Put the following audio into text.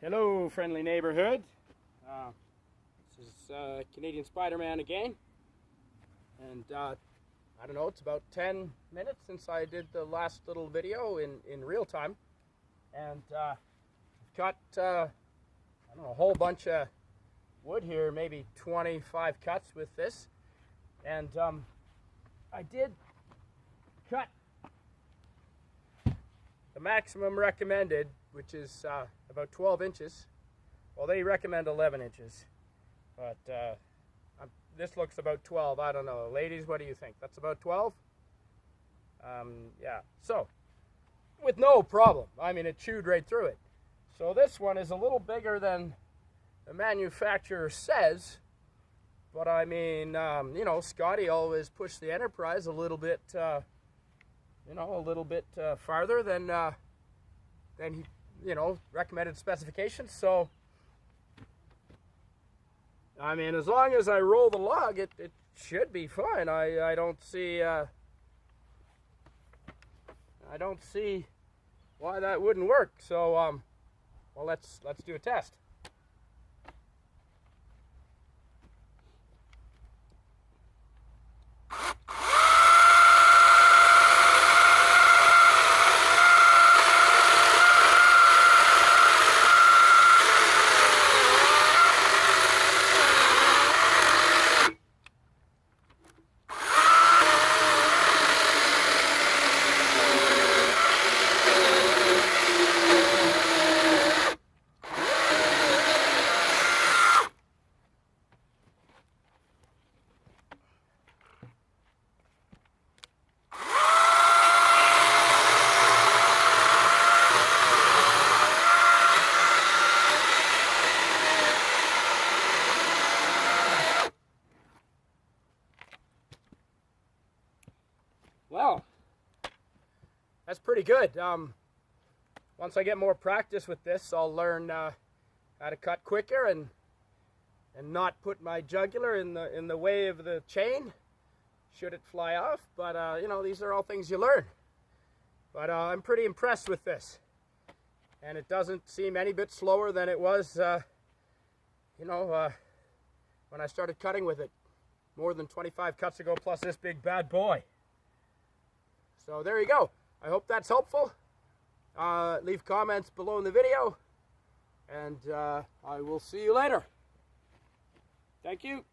Hello, friendly neighborhood. This is Canadian Spider-Man again. And I don't know, it's about 10 minutes since I did the last little video in real time. And cut, I don't know, a whole bunch of wood here, maybe 25 cuts with this. And I did cut the maximum recommended, which is about 12 inches. Well, they recommend 11 inches, but this looks about 12. I don't know. Ladies, what do you think? That's about 12? Yeah, so with no problem. I mean, it chewed right through it. So this one is a little bigger than the manufacturer says, but I mean, you know, Scotty always pushed the Enterprise a little bit, you know, a little bit farther than he, you know, recommended specifications. So, I mean, as long as I roll the log, it should be fine. I don't see why that wouldn't work. So, well, let's do a test. Well, that's pretty good. Once I get more practice with this, I'll learn how to cut quicker and not put my jugular in the way of the chain should it fly off. But you know, these are all things you learn. But I'm pretty impressed with this, and it doesn't seem any bit slower than it was, you know, when I started cutting with it more than 25 cuts ago, plus this big bad boy. So there you go. I hope that's helpful. Leave comments below in the video, and I will see you later. Thank you.